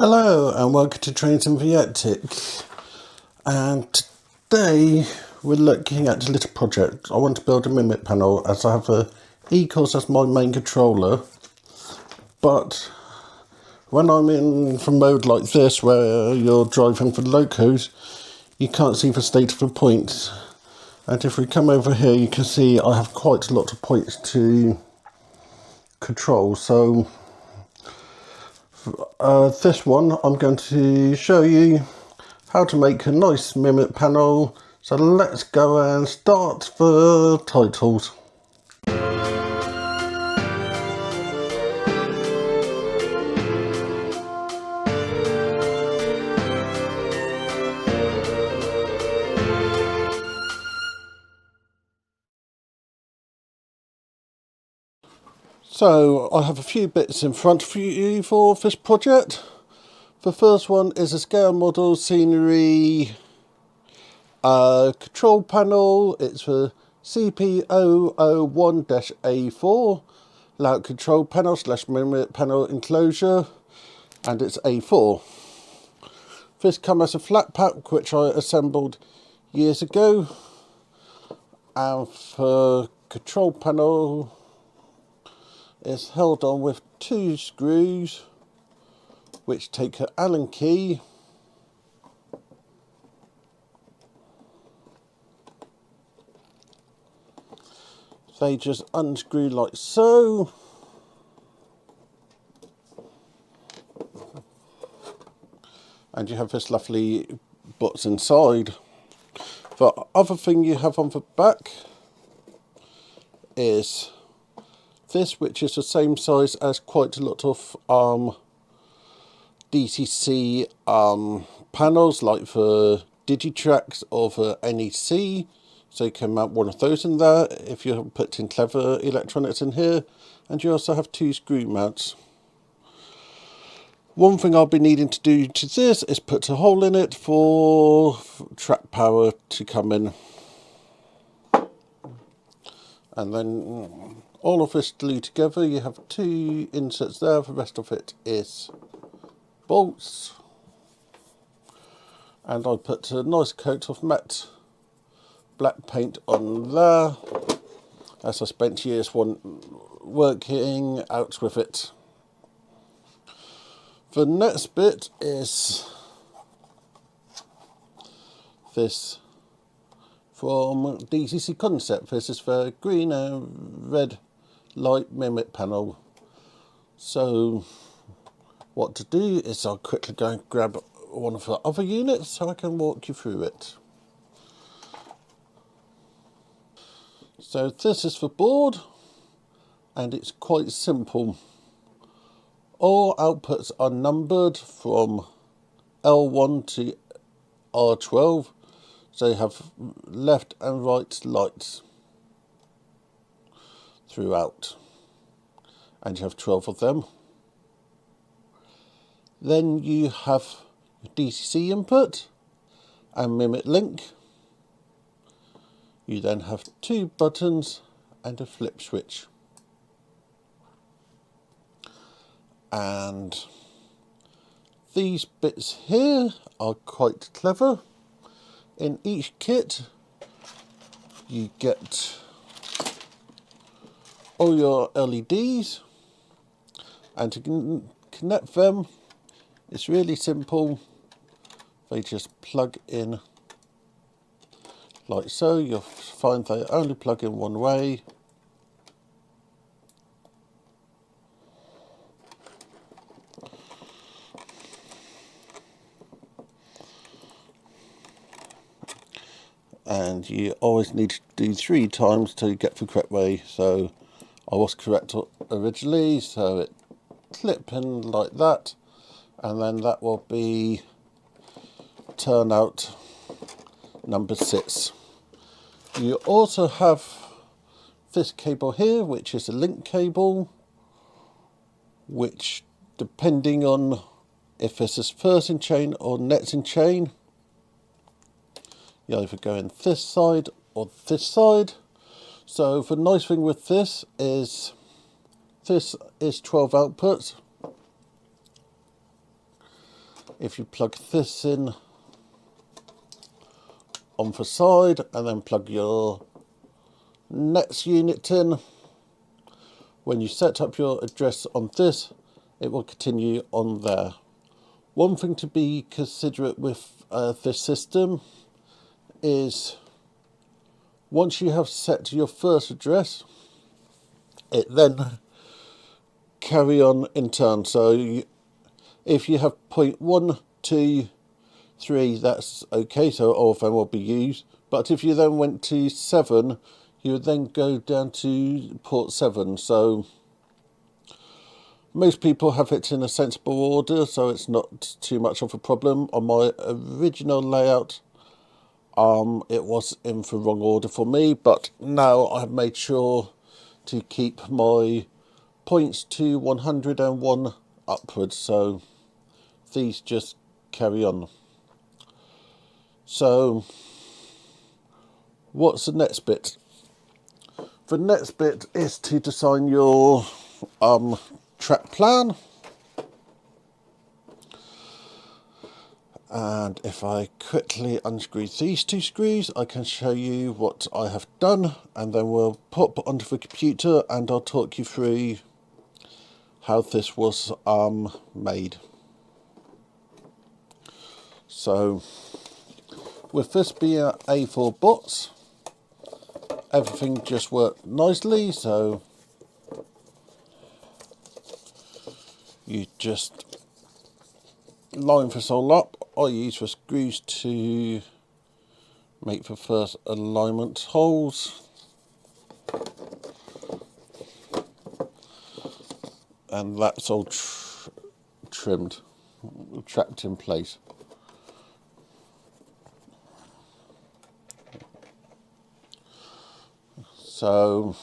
Hello and welcome to Trains and Viatic, and today we're looking at a little project. I want to build a Mimic panel as I have a E-course as my main controller, but when I'm in from mode like this where you're driving for locos, you can't see the state of the points. And if we come over here, you can see I have quite a lot of points to control. So this one, I'm going to show you how to make a nice Mimic panel. So let's go and start the titles. So I have a few bits in front of you for this project. The first one is a scale model scenery control panel. It's for CP001-A4 layout control panel / Mimic Panel Enclosure, and it's A4. This comes as a flat pack which I assembled years ago, and the control panel is held on with 2 screws which take an Allen key they just unscrew like so, and you have this lovely butts inside. The other thing you have on the back is this, which is the same size as quite a lot of DCC panels, like for Digitracks or for NEC. So you can mount one of those in there if you have put in clever electronics in here. And you also have 2 screw mounts. One thing I'll be needing to do to this is put a hole in it for track power to come in. And then all of this glued together. You have 2 inserts there, the rest of it is bolts. And I put a nice coat of matte black paint on there, as I spent years working out with it. The next bit is this from DCC Concept. This is the green and red light Mimic panel. So what to do is I'll quickly go and grab one of the other units so I can walk you through it. So this is the board, and it's quite simple. All outputs are numbered from L1 to R12, so you have left and right lights throughout, and you have 12 of them. Then you have DCC input and Mimic link. You then have 2 buttons and a flip switch. And these bits here are quite clever. In each kit you get all your LEDs, and to connect them it's really simple. They just plug in like so. You'll find they only plug in one way. And you always need to do 3 times to get the correct way. So I was correct originally, so it clip in like that, and then that will be turnout number 6. You also have this cable here, which is a link cable, which depending on if this is first in chain or next in chain, you either go in this side or this side. So the nice thing with this is 12 outputs, if you plug this in on the side and then plug your next unit in, when you set up your address on this, it will continue on there. One thing to be considerate with this system is once you have set your first address, it then carry on in turn. So if you have point 1, 2, 3, that's okay, so all of them will be used. But if you then went to 7, you would then go down to port 7. So most people have it in a sensible order, so it's not too much of a problem. On my original layout, it was in the wrong order for me, but now I've made sure to keep my points to 101 upwards, so these just carry on. So what's the next bit? The next bit is to design your track plan. And if I quickly unscrew these 2 screws, I can show you what I have done, and then we'll pop onto the computer and I'll talk you through how this was made. So with this being an A4 box, everything just worked nicely, so you just line this all up. I use the screws to make the first alignment holes, and that's all trimmed, trapped in place. So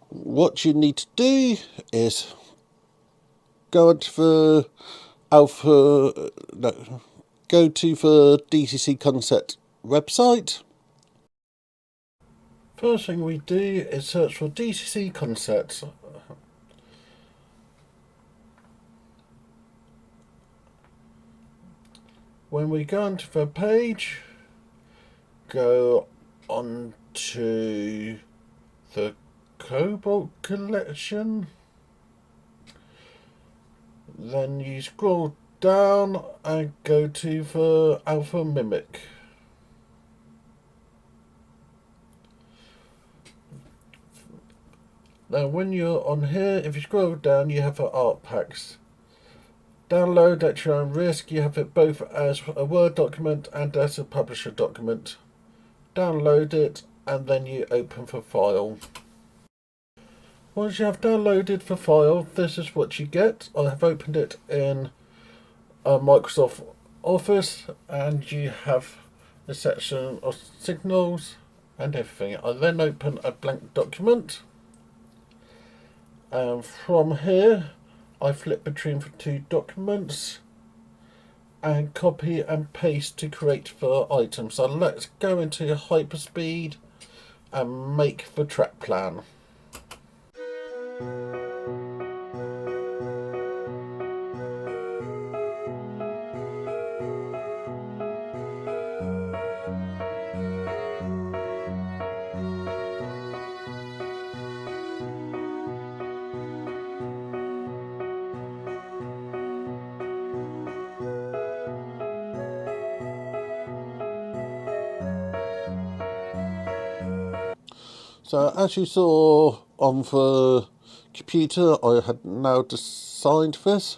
what you need to do is go to the go to the DCC Concept website. First thing we do is search for DCC Concepts. When we go onto the page, go on to the Cobalt collection, then you scroll down and go to the Alpha Mimic. Now when you're on here, if you scroll down, you have the art packs. Download at your own risk. You have it both as a Word document and as a publisher document. Download it and then you open the file. Once you have downloaded the file, this is what you get. I have opened it in Microsoft Office, and you have a section of signals and everything. I then open a blank document, and from here I flip between the 2 documents and copy and paste to create the item. So let's go into hyperspeed and make the track plan. So as you saw on the computer, I had now designed this,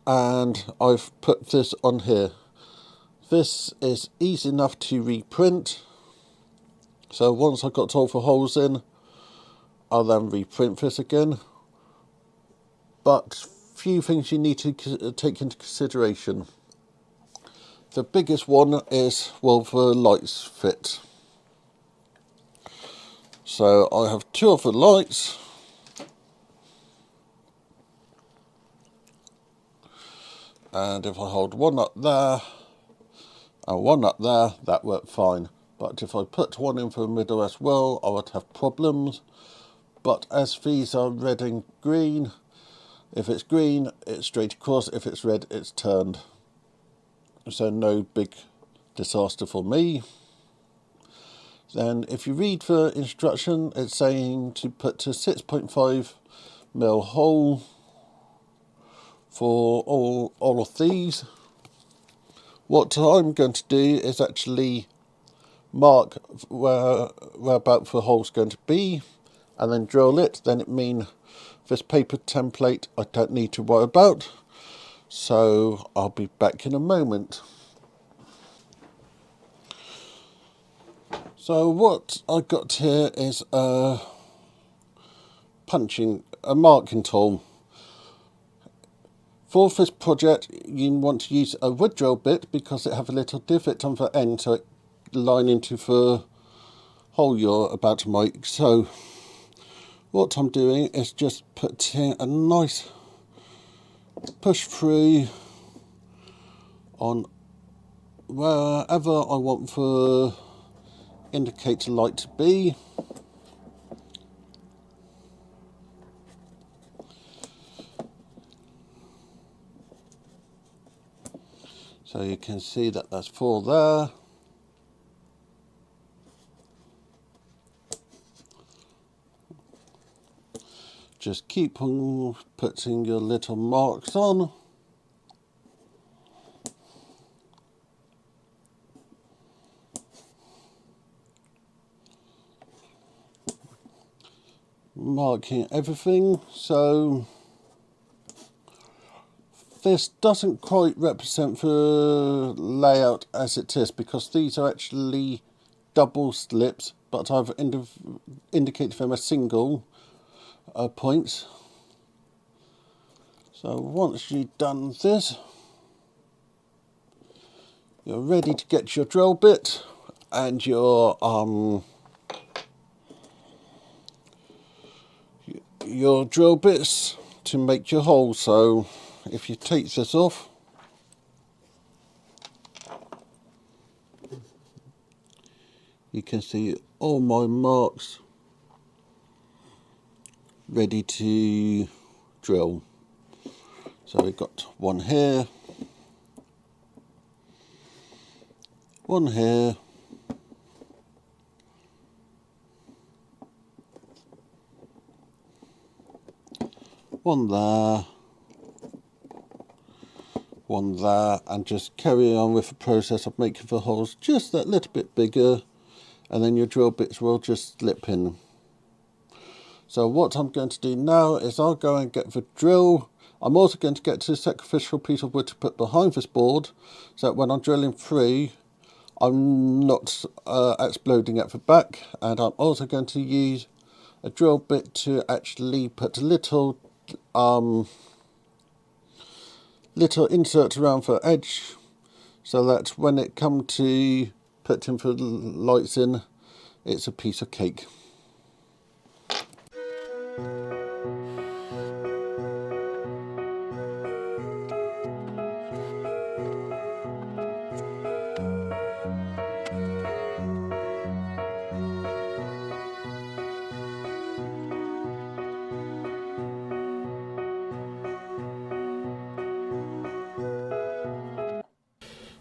and I've put this on here. This is easy enough to reprint, so once I've got all the holes in, I'll then reprint this again. But few things you need to take into consideration. The biggest one is, well, the lights fit. So I have 2 of the lights, and if I hold one up there and one up there, that worked fine. But if I put one in the middle as well, I would have problems. But as these are red and green, If it's green, it's straight across. If it's red, it's turned. So no big disaster for me. Then if you read the instruction, it's saying to put to 6.5mm hole for all of these. What I'm going to do is actually mark whereabouts the hole's going to be and then drill it. Then it means this paper template I don't need to worry about. So I'll be back in a moment. So what I got here is a marking tool. For this project you want to use a wood drill bit because it has a little divot on the end so it line into the hole you're about to make. So what I'm doing is just putting a nice push through on wherever I want the indicator light to be. So you can see that that's 4 there. Just keep on putting your little marks on. Marking everything. So this doesn't quite represent the layout as it is because these are actually double slips, but I've indicated them as single points. So once you've done this, you're ready to get your drill bit and your drill bits to make your hole. So if you take this off, you can see all my marks ready to drill. So we've got one here, one here, one there, one there, and just carry on with the process of making the holes just that little bit bigger, and then your drill bits will just slip in. So what I'm going to do now is I'll go and get the drill. I'm also going to get to a sacrificial piece of wood to put behind this board so that when I'm drilling through I'm not exploding at the back, and I'm also going to use a drill bit to actually put a little insert around the edge so that when it comes to putting the lights in, it's a piece of cake.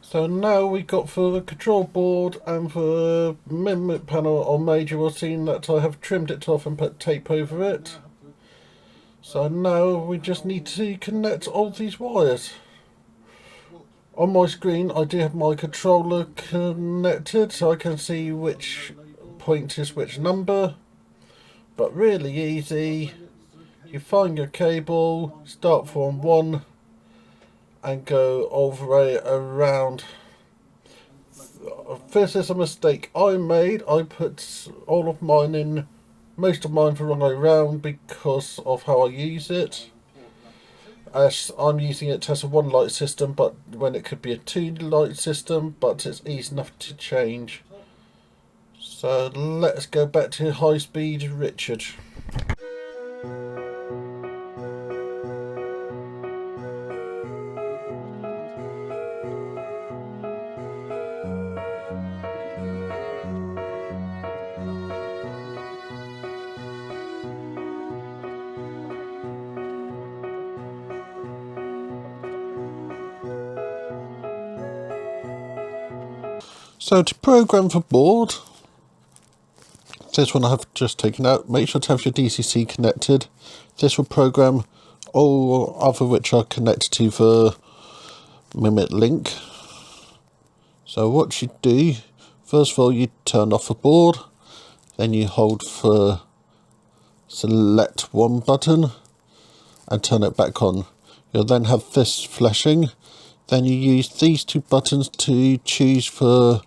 So now we got for the control board and for the Mimic panel on Mage, you will see that I have trimmed it off and put tape over it. So now we just need to connect all these wires. On my screen I do have my controller connected so I can see which point is which number, but really easy. You find your cable, start from 1 and go all the way around. This is a mistake I made. I put all of mine in, most of mine the wrong way around because of how I use it. As I'm using it as a 1 light system, but when it could be a 2 light system, but it's easy enough to change. So let's go back to high speed Richard. So to program for board, this one I have just taken out, make sure to have your DCC connected. This will program all other which are connected to the Mimic link. So what you do, first of all you turn off the board, then you hold the select one button and turn it back on. You'll then have this flashing. Then you use these two buttons to choose the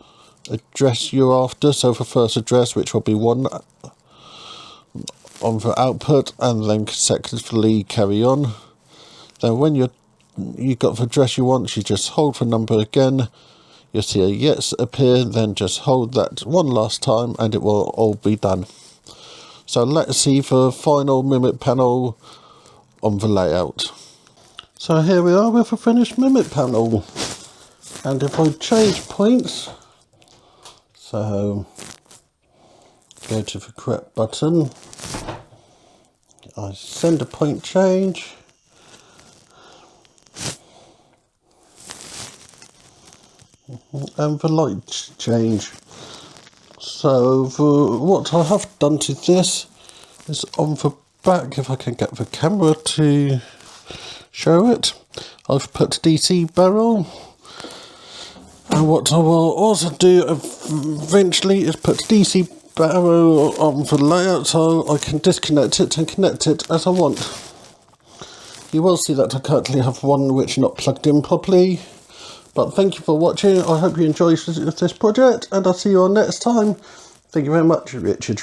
address you're after. So the first address, which will be 1 on the output, and then consecutively carry on. Then when you got the address you want, you just hold the number again. You'll see a yes appear, then just hold that one last time and it will all be done. So let's see the final Mimic panel on the layout. So here we are with a finished Mimic panel. And if I change points, so go to the correct button, I send a point change, and the light change. So what I have done to this is on the back, if I can get the camera to show it, I've put DC barrel, and what I will also do eventually is put DC barrel on the layout so I can disconnect it and connect it as I want. You will see that I currently have one which is not plugged in properly. But thank you for watching. I hope you enjoyed this project, and I'll see you all next time. Thank you very much, Richard.